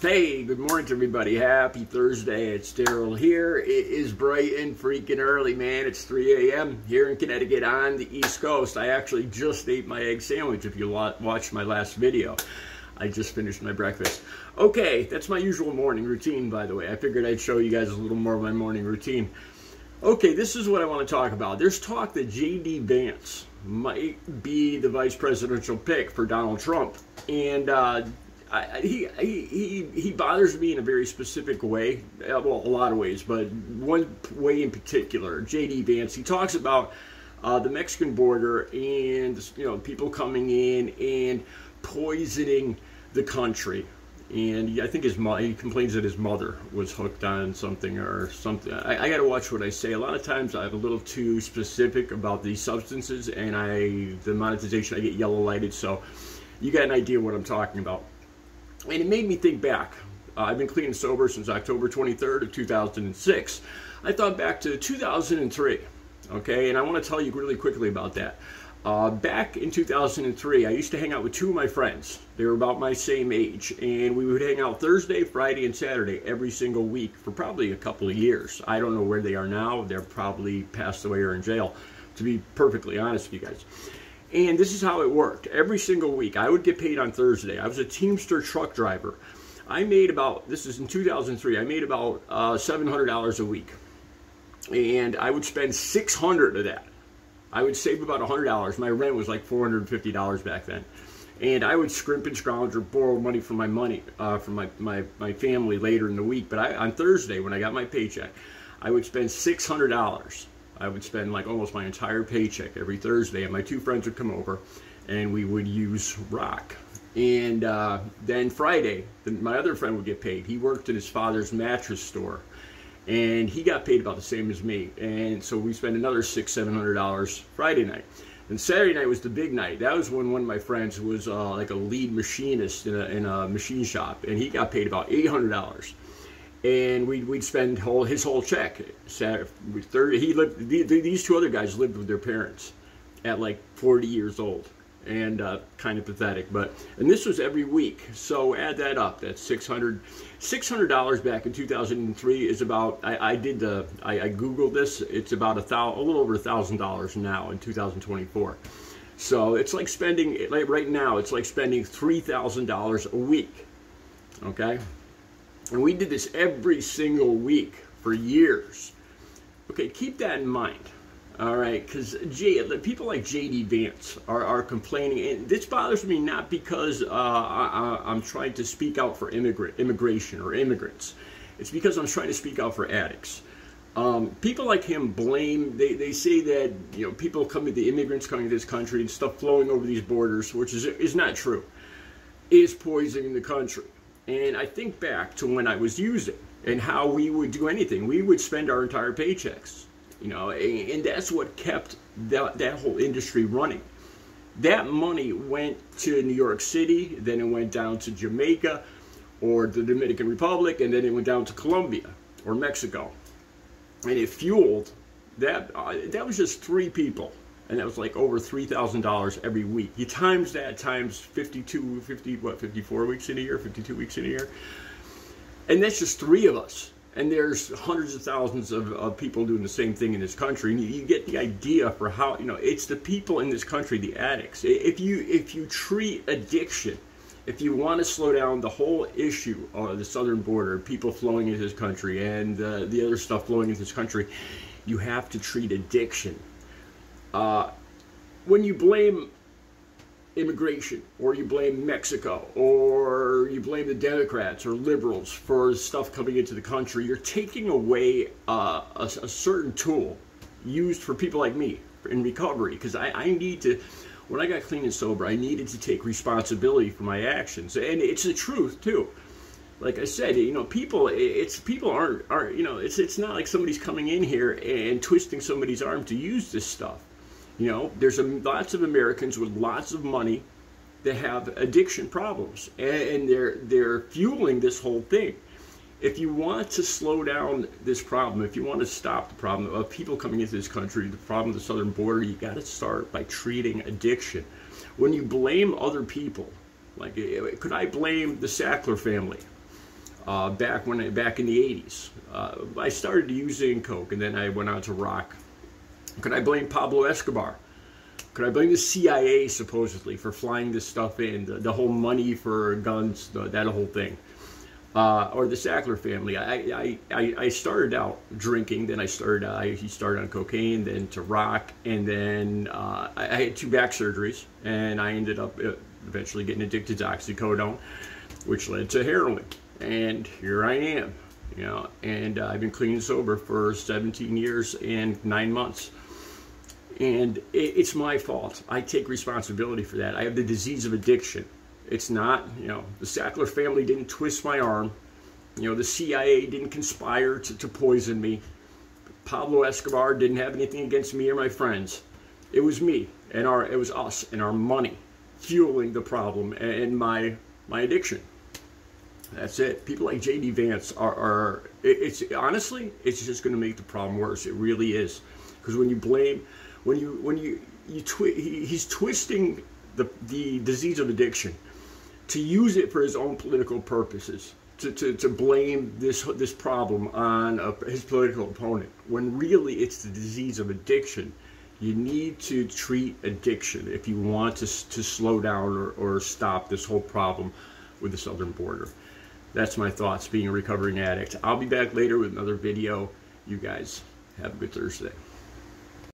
Hey, good morning to everybody. Happy Thursday. It's Daryl here. It is bright and freaking early, man. It's 3 a.m. here in Connecticut on the East Coast. I actually just ate my egg sandwich if you watched my last video. I just finished my breakfast. Okay, that's my usual morning routine, by the way. I figured I'd show you guys a little more of my morning routine. Okay, this is what I want to talk about. There's talk that J.D. Vance might be the vice presidential pick for Donald Trump. And he bothers me in a very specific way. Well, a lot of ways, but one way in particular. J.D. Vance, he talks about the Mexican border and people coming in and poisoning the country. And I think he complains that his mother was hooked on something or something. I got to watch what I say. A lot of times I'm a little too specific about these substances, and the monetization, I get yellow lighted. So you got an idea what I'm talking about. And it made me think back. I've been clean and sober since October 23rd of 2006. I thought back to 2003. Okay, and I want to tell you really quickly about that. Back in 2003, I used to hang out with two of my friends. They were about my same age, and we would hang out Thursday, Friday, and Saturday every single week for probably a couple of years. I don't know where they are now. They're probably passed away or in jail, to be perfectly honest with you guys. And this is how it worked. Every single week, I would get paid on Thursday. I was a Teamster truck driver. I made about, this is in 2003, I made about $700 a week. And I would spend $600 of that. I would save about $100. My rent was like $450 back then. And I would scrimp and scrounge or borrow money from my family later in the week. But on Thursday, when I got my paycheck, I would spend $600. I would spend like almost my entire paycheck every Thursday, and my two friends would come over, and we would use rock. And then Friday, my other friend would get paid. He worked at his father's mattress store, and he got paid about the same as me. And so we spent another $600-700 Friday night. And Saturday night was the big night. That was when one of my friends was like a lead machinist in a machine shop, and he got paid about $800. And we'd spend his whole check. These two other guys lived with their parents at like 40 years old, and kind of pathetic. And this was every week. So add that up. That's $600 back in 2003 is about. I googled this. It's about a little over $1,000 now in 2024. So it's like spending right now. It's like spending $3,000 a week. Okay. And we did this every single week for years. Okay, keep that in mind. All right, because people like J.D. Vance are complaining, and this bothers me not because I'm trying to speak out for immigration or immigrants. It's because I'm trying to speak out for addicts. People like him blame. They say that people the immigrants coming to this country and stuff flowing over these borders, which is not true, is poisoning the country. And I think back to when I was using and how we would do anything. We would spend our entire paychecks, and that's what kept that whole industry running. That money went to New York City, then it went down to Jamaica or the Dominican Republic, and then it went down to Colombia or Mexico. And it fueled that. That was just 3 people. And that was like over $3,000 every week. You times that times 54 weeks in a year, 52 weeks in a year. And that's just 3 of us. And there's hundreds of thousands of people doing the same thing in this country. And you get the idea for how, it's the people in this country, the addicts. If you treat addiction, if you want to slow down the whole issue of the southern border, people flowing into this country and the other stuff flowing into this country, you have to treat addiction. When you blame immigration, or you blame Mexico, or you blame the Democrats or liberals for stuff coming into the country, you're taking away a certain tool used for people like me in recovery. Because I need to, when I got clean and sober, I needed to take responsibility for my actions, and it's the truth too. Like I said, people aren't it's not like somebody's coming in here and twisting somebody's arm to use this stuff. There's lots of Americans with lots of money that have addiction problems, and they're fueling this whole thing. If you want to slow down this problem, if you want to stop the problem of people coming into this country, the problem of the southern border, you got to start by treating addiction. When you blame other people, like, could I blame the Sackler family? back in the 80s. I started using coke, and then I went on to rock. Could I blame Pablo Escobar? Could I blame the CIA supposedly for flying this stuff in, the whole money for guns, that whole thing? Or the Sackler family? I started out drinking, then he started on cocaine, then to rock, and then I had 2 back surgeries, and I ended up eventually getting addicted to oxycodone, which led to heroin. And here I am, you know, and I've been clean and sober for 17 years and 9 months. And it's my fault. I take responsibility for that. I have the disease of addiction. It's not, you know, the Sackler family didn't twist my arm. You know, the CIA didn't conspire to poison me. Pablo Escobar didn't have anything against me or my friends. It was me, and it was us and our money fueling the problem and my addiction. That's it. People like J.D. Vance it's honestly, it's just going to make the problem worse. It really is. Because when you blame, he's twisting the disease of addiction to use it for his own political purposes, to blame this problem on his political opponent, when really it's the disease of addiction. You need to treat addiction if you want to slow down or stop this whole problem with the southern border. That's my thoughts being a recovering addict. I'll be back later with another video. You guys have a good Thursday.